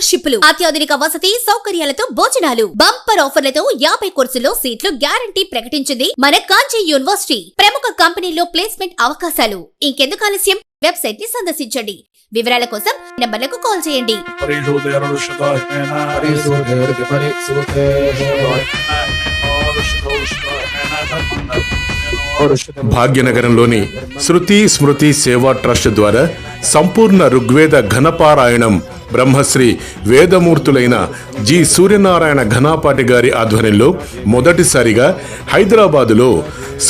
స్కాలర్షిప్లు, అత్యాధునిక వసతి సౌకర్యాలతో భోజనాలు, బంపర్ ఆఫర్లతో 50 కోర్సుల్లో సీట్లు గ్యారంటీ ప్రకటించింది మన కాంచీ యూనివర్సిటీ. ప్రముఖ కంపెనీల్లో ప్లేస్మెంట్ అవకాశాలు. ఇంకెందుకు ఆలస్యం? వెబ్సైట్ ని సందర్శించండి. వివరాల కోసం నంబర్లకు కాల్ చేయండి. భాగ్యనగరంలోని శృతి స్మృతి సేవా ట్రస్ట్ ద్వారా సంపూర్ణ ఋగ్వేద ఘనపారాయణం బ్రహ్మశ్రీ వేదమూర్తులైన జి సూర్యనారాయణ ఘనాపాటి గారి ఆధ్వర్యంలో మొదటిసారిగా హైదరాబాదులో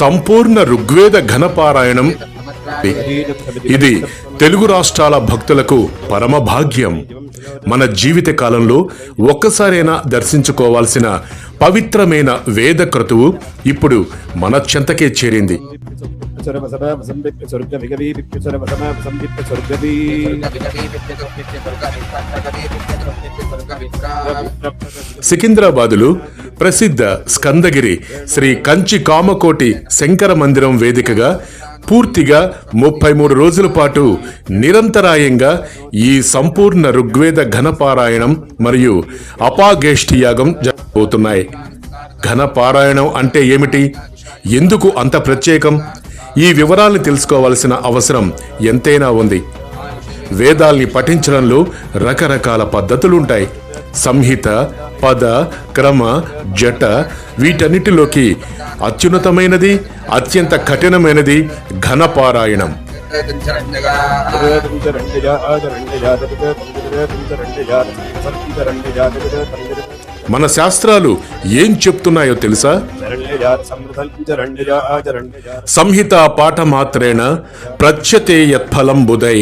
సంపూర్ణ ఋగ్వేద ఘనపారాయణం. ఇది తెలుగు రాష్ట్రాల భక్తులకు పరమ భాగ్యం. మన జీవిత కాలంలో ఒక్కసారైనా దర్శించుకోవాల్సిన పవిత్రమైన వేద క్రతువు ఇప్పుడు మన చెంతకే చేరింది. సికింద్రాబాదులో ప్రసిద్ధ స్కందగిరి శ్రీ కంచి కామకోటి శంకర మందిరం వేదికగా పూర్తిగా 33 రోజుల పాటు నిరంతరాయంగా ఈ సంపూర్ణ ఋగ్వేద ఘనపారాయణం మరియు అపాగేష్ఠి యాగం జరగబోతున్నాయి. ఘనపారాయణం అంటే ఏమిటి? ఎందుకు అంత ప్రత్యేకం? ఈ వివరాల్ని తెలుసుకోవాల్సిన అవసరం ఎంతైనా ఉంది. వేదాల్ని పఠించడంలో రకరకాల పద్ధతులుంటాయి. సంహిత, పద, క్రమ, జట వీటన్నిటిలోకి అత్యున్నతమైనది, అత్యంత కఠినమైనది ఘనపారాయణం. మన శాస్త్రాలు ఏం చెప్తున్నాయో తెలుసా? సంహిత పాఠమాత్రేణ ప్రచ్యతే యత్ఫలం బుధై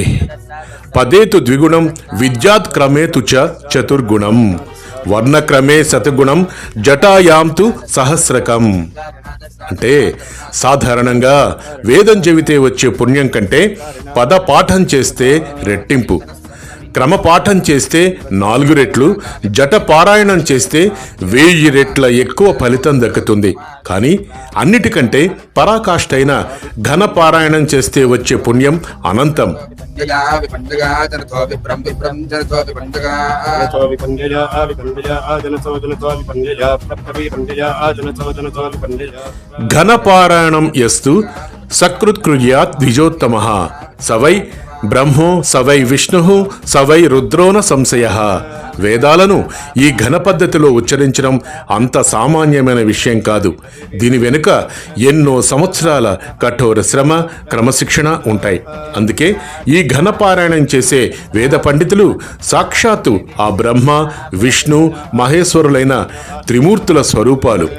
పదేతు ద్విగుణం విద్యాత్ క్రమేతు చతుర్గుణం వర్ణక్రమే శతగుణం జటాయాంతు సహస్రకం. అంటే సాధారణంగా వేదం చెబితే వచ్చే పుణ్యం కంటే పద పాఠం చేస్తే రెట్టింపు, క్రమపాఠం చేస్తే 4 రెట్లు, జట పారాయణం చేస్తే 1000 రెట్ల ఎక్కువ ఫలితం దక్కుతుంది. కానీ అన్నిటికంటే పరాకాష్ఠైన ఘన పారాయణం చేస్తే వచ్చే పుణ్యం అనంతం. ఘనపారాయణం యస్తు సకృత్కృర్యాత్ ద్విజోత్తమః సవై బ్రహ్మో సవై విష్ణు సవై రుద్రోన సంశయ. వేదాలను ఈ ఘన పద్ధతిలో ఉచ్చరించడం అంత సామాన్యమైన విషయం కాదు. దీని వెనుక ఎన్నో సంవత్సరాల కఠోర శ్రమ, క్రమశిక్షణ ఉంటాయి. అందుకే ఈ ఘనపారాయణం చేసే వేద పండితులు సాక్షాత్తు ఆ బ్రహ్మ, విష్ణు, మహేశ్వరులైన త్రిమూర్తుల స్వరూపాలు.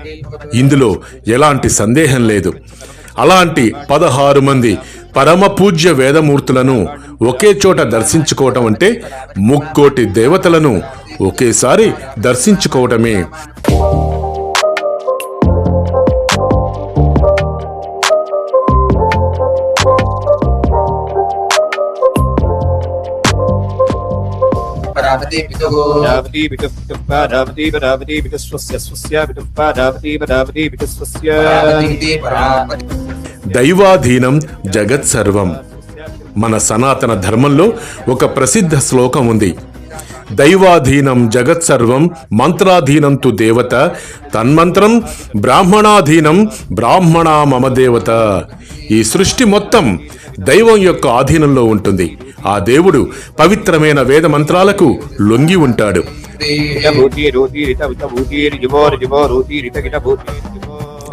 ఇందులో ఎలాంటి సందేహం లేదు. అలాంటి 16 మంది పరమ పూజ్య వేదమూర్తులను ఒకే చోట దర్శించుకోవటం అంటే ముక్కోటి దేవతలను ఒకేసారి దర్శించుకోవటమే. దైవాధీనం జగత్ సర్వం. మన సనాతన ధర్మంలో ఒక ప్రసిద్ధ శ్లోకం ఉంది. దైవాధీనం జగత్ సర్వం మంత్రాధీనం తు దేవత తన్మంత్రం బ్రాహ్మణాధీనం బ్రాహ్మణా మమ దేవత. ఈ సృష్టి మొత్తం దైవం యొక్క ఆధీనంలో ఉంటుంది. ఆ దేవుడు పవిత్రమైన వేద మంత్రాలకు లొంగి ఉంటాడు.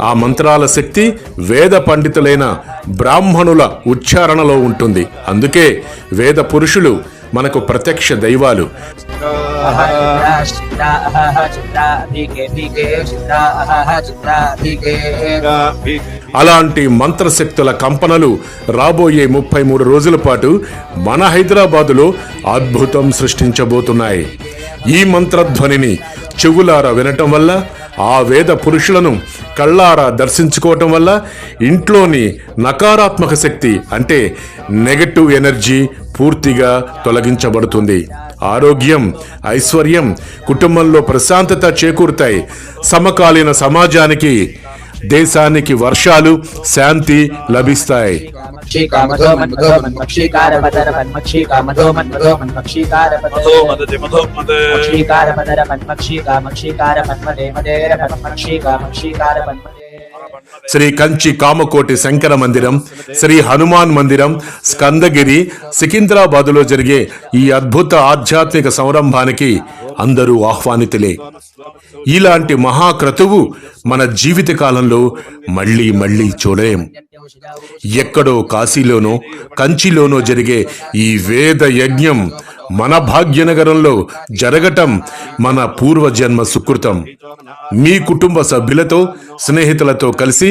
ఆ మంత్రాల శక్తి వేద పండితులైన బ్రాహ్మణుల ఉచ్చారణలో ఉంటుంది. అందుకే వేద పురుషులు మనకు ప్రత్యక్ష దైవాలు. అలాంటి మంత్రశక్తుల కంపనలు రాబోయే 33 రోజుల పాటు మన హైదరాబాదులో అద్భుతం సృష్టించబోతున్నాయి. ఈ మంత్రధ్వనిని చెవులారా వినటం వల్ల, ఆ వేద పురుషులను కళ్ళారా దర్శించుకోవటం వల్ల ఇంట్లోని నకారాత్మక శక్తి అంటే నెగటివ్ ఎనర్జీ పూర్తిగా తొలగించబడుతుంది. ఆరోగ్యం, ఐశ్వర్యం, కుటుంబంలో ప్రశాంతత చేకూరుతాయి. సమకాలీన సమాజానికి దేశానికి వర్షాలు శాంతి లభిస్తాయి. శ్రీ కంచి కామకోటి శంకర మందిరం, శ్రీ హనుమాన్ మందిరం, స్కందగిరి, సికింద్రాబాదులో జరిగే ఈ అద్భుత ఆధ్యాత్మిక సంరంభానికి అందరూ ఆహ్వానితులే. ఇలాంటి మహాక్రతువు మన జీవిత కాలంలో మళ్ళీ మళ్ళీ చూడలేం. ఎక్కడో కాశీలోనో కంచిలోనో జరిగే ఈ వేద యజ్ఞం మన భాగ్యనగరంలో జరగటం మన పూర్వజన్మ సుకృతం. మీ కుటుంబ సభ్యులతో స్నేహితులతో కలిసి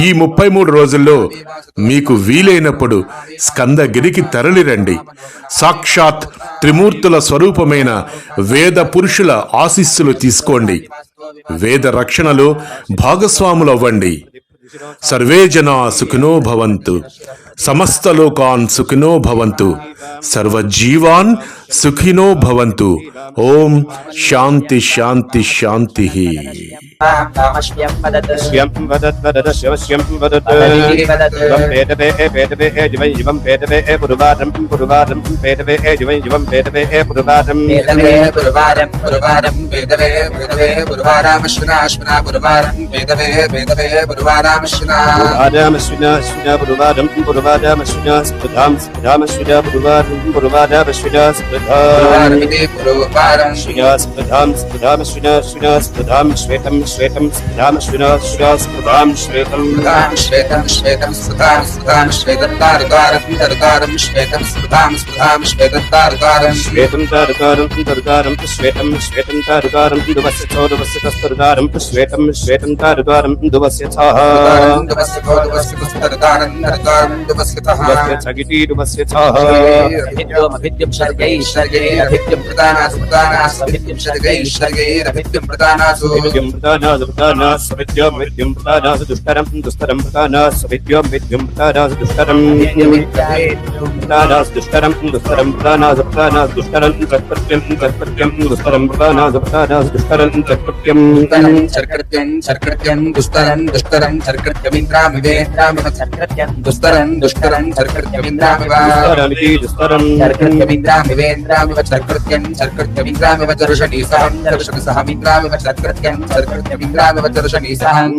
ఈ 33 రోజుల్లో మీకు వీలైనప్పుడు స్కందగిరికి తరలిరండి. సాక్షాత్ త్రిమూర్తుల స్వరూపమైన వేద పురుషుల ఆశీస్సులు తీసుకోండి. వేద రక్షణలో భాగస్వాములవ్వండి. సర్వే జనా సుఖినో భవంతు, సమస్త లోకాన్ సుఖినో భవంతు, సర్వజీవాన్ సుఖినో భవంతు. ఓం శాంతి శాంతి శాంతి. శ్వేతం స్ఫుటాం స్ఫుటాం శ్వేతం శ్వేతం శ్వేతం స్ఫుటాం స్ఫుటాం శ్వేతం తారకారం తరకారం శ్వేతం స్ఫుటాం స్ఫుటాం శ్వేతం తారకారం శ్వేతం తారకారం తరకారం శ్వేతం శ్వేతం తారకారం దువస్య చౌదవస్య కస్తరకారం శ్వేతం శ్వేతం తారకారం దువస్య ఛః దువస్య చౌదవస్య కస్తరకారం తరకారం దువస్య ఛః దువస్య చగితి దువస్య ఛః అభిద్యం అభిద్యం శర్గై శర్గై అభిద్యం ప్రదానాస్ ప్రదానాస్ అభిద్యం శర్గై శర్గై అభిద్యం ప్రదానాస్ అభిద్యం ప్రదానాస్ ప్రదానాస్ అభిద్యం విద్యం ప్రదానాస్ దుష్టరం దుష్టరం ప్రదానాస్ అభిద్యం విద్యం ప్రదానాస్ దుష్టరం ప్రదానాస్ దుష్టరం దుష్టరం ప్రదానాస్ ప్రదానాస్ దుష్టరం చక్రత్యం చక్రత్యం దుష్టరం ప్రదానాస్ ప్రదానాస్ దుష్టరం చక్రత్యం చక్రత్యం చక్రత్యం దుష్టరం దుష్టరం చక్రత్యమింద్రామివేంద్రామివ చక్రత్యం దుష్టరం దుష్టరం చక్రత్యమింద్రామివ దుష్టరమితి దుష్టరం చక్రత్యమింద్రామివేంద్రామివ చక్రత్యం చక్రత్యమింద్రామివ దర్శని సహం దర్శన సహమింద్రామివ చక్రత్యం చక్రత్యమింద్రామివ దర్శని సహం